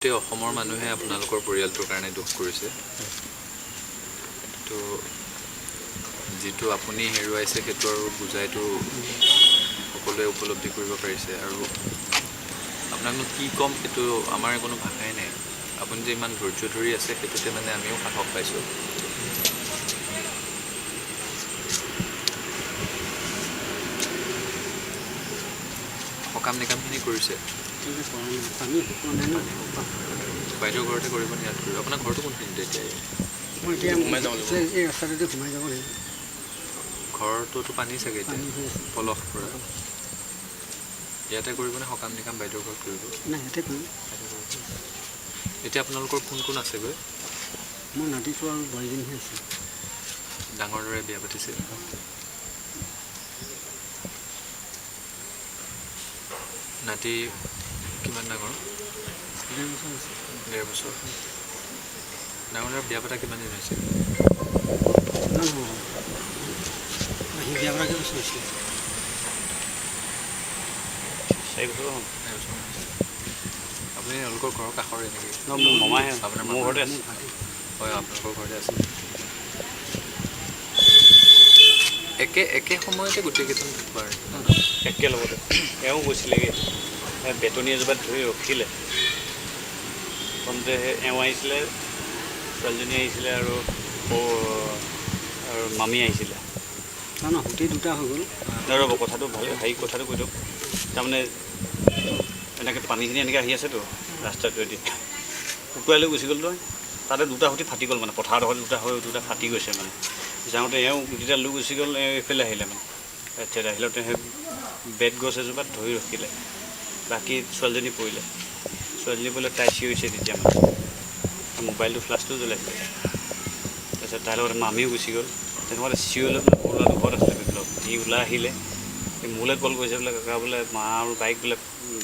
গোটেই অসমৰ মানুহে আপোনালোকৰ পৰিয়ালটোৰ কাৰণে দুখ কৰিছে। তো যিটো আপুনি হেৰুৱাইছে সেইটো আৰু বুজাইতো সকলোৱে উপলব্ধি কৰিব পাৰিছে। আৰু আপোনাকনো কি ক'ম, সেইটো আমাৰ কোনো ভাষাই নাই। আপুনি যে ইমান ধৈৰ্য ধৰি আছে সেইটোতে মানে আমিও সাহস পাইছোঁ। সকাম নিকামখিনি কৰিছে? বাইদেউৰ ঘৰতে কৰিব নে ইয়াত কৰিব? আপোনাৰ ঘৰটো কোনখিনিতে এতিয়া? মই এতিয়া এই ৰাস্তাটোতে সোমাই যাব লাগিব। ঘৰটোতো পানী চাগে এতিয়া পলস পৰা। ইয়াতে কৰিবনে সকাম নিকাম বাইদেউৰ ঘৰত কৰিব? নাই, ইয়াতে কৰিম। এতিয়া আপোনালোকৰ কোন কোন আছেগৈ? মোৰ নাতিটো আৰু বোৱাৰীজনীহে আছে। ডাঙৰ দৰে বিয়া পাতিছে? নাতি কিমান ডাঙৰ? 1.5 বছৰ আছে। 1.5 বছৰ। ডাঙৰ দৰে বিয়া পতা কিমান দিন হৈছে? সি বিয়া পতা কেইবছৰ হৈছিলে? 4 বছৰ হ'ল। আপুনি তেওঁলোকৰ ঘৰৰ কাষৰে নেকি? মোৰ মামাহে আপোনাৰ মোৰ ঘৰতে আছে। হয়, আপোনালোকৰ ঘৰতে আছে। একে সময়তে গোটেইকেইজন ঢুকুৱাৰ? একেলগতে এওঁ গৈছিলেগৈ, বেতনী এজোপাত ধৰি ৰখিলে। প্ৰথমতে এওঁ আহিছিলে, ছোৱালীজনী আহিছিলে আৰু মামী আহিছিলে। নহয়, গোটেই দুটা হৈ গ'ল। ৰ'ব, কথাটো ভালে কথাটো কৈ দিয়ক। তাৰমানে এনেকৈ পানীখিনি এনেকৈ আহি আছেতো ৰাস্তাটোৱেদি, উটুৱাই লৈ গুচি গ'লতো। তাতে দুটা সুঁতি ফাটি গ'ল, মানে পথাৰ ডোখৰত দুটা ফাটি গৈছে। মানে যাওঁতে এওঁ গুটিটা লৈ গুচি গ'ল, এইফালে আহিলে মানে আহিলতে সেই বেত গছ এজোপাত ধৰি ৰখিলে। বাকী ছোৱালীজনী পৰিলে, তাই চিঞৰিছে তেতিয়া মানে মোবাইলটো ফ্লাছটো জ্বলাইছিলে। তাৰপিছত তাইৰ লগতে মামীও গুচি গ'ল। তেনেকুৱাতে চিঞৰিলে বোলে সৰু ল'ৰাটো ঘৰত আছিলে বিপ্লৱ। সি ওলাই আহিলে, সি মোলৈ কল কৰিছে বোলে, কাকা বোলে মা আৰু বাইক বোলে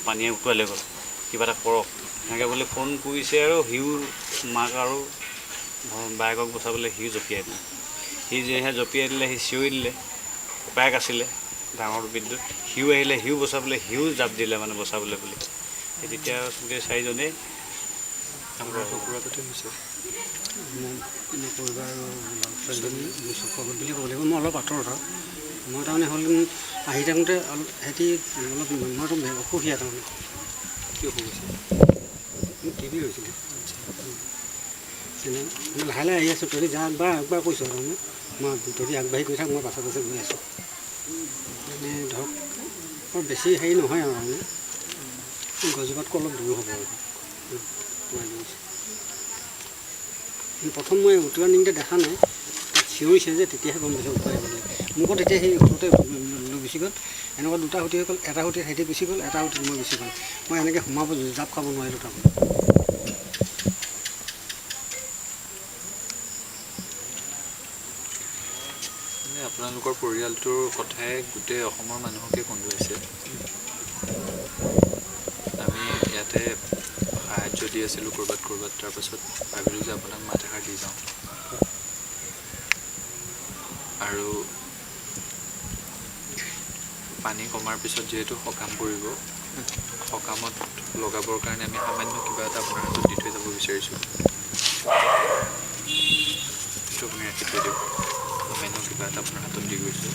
পানীয়ে উটুৱাই লৈ গ'ল, কিবা এটা কৰক। এনেকৈ বুলি ফোন কৰিছে আৰু সিও মাক আৰু বাইকক বচাবলৈ সিও জঁপিয়াই দিলে। সি যিহে জঁপিয়াই দিলে, সি চিঞৰি দিলে। ককায়েক আছিলে ডাঙৰ বিদ্যুৎ, সিও আহিলে, সিও বচাবলৈ, সিও জাপ দিলে মানে বচাবলৈ বুলি। সেই তেতিয়া গোটেই চাৰিজনেই আপোনাৰ চকুৰতে হৈছে। মোৰ পৰিবাৰ আৰু ছোৱালীজনী চকুৰ আগত বুলি ক'ব লাগিব। মই অলপ আঁতৰত আৰু মই তাৰমানে হ'ল আহি থাকোঁতে সিহঁতি অলপ মইতো অসুখীয়া তাৰমানে। কি অসুখ হৈছে? টিবি হৈছিলে। মানে লাহে লাহে আহি আছোঁ, তহঁতি যা একবাৰ কৈছোঁ আৰু তাৰমানে মই তহঁতি আগবাঢ়ি গৈ থাক, মই পাছে পাছে গৈ আছোঁ। মানে ধৰক বৰ বেছি হেৰি নহয় আৰু তাৰমানে গছজোপাতকৈ অলপ দূৰ হ'ব আৰু প্ৰথম মই উটুৱাই নিওঁতে দেখা নাই, তাত চিঞৰিছে যে তেতিয়াহে গম পাইছোঁ উটুৱাই নিলে। মোকো তেতিয়া সেই সৰুতে লৈ গুচি গ'ল। এনেকুৱা দুটা সুঁতি হৈ গ'ল, এটা সুঁতিত সিহঁতি গুচি গ'ল, এটা সুঁতিত মই গুচি গ'ল। মই এনেকৈ সোমাব জাপ খাব নোৱাৰিলোঁ তাৰমানে। আপোনালোকৰ পৰিয়ালটোৰ কথাই গোটেই অসমৰ মানুহকে কন্দুৱাইছে। আমি ইয়াতে সাহাৰ্য দি আছিলোঁ ক'ৰবাত, তাৰপাছত ভাবিলোঁ যে আপোনাক মাত এষাৰ দি যাওঁ। আৰু পানী কমাৰ পিছত যিহেতু সকাম কৰিব, সকামত লগাবৰ কাৰণে আমি সামান্য কিবা এটা আপোনাৰ হাতত দি থৈ যাব বিচাৰিছোঁ। সেইটো আপুনি ৰাখি থৈ দিয়ক। সামান্য কিবা এটা আপোনাৰ হাতত দি গৈছোঁ।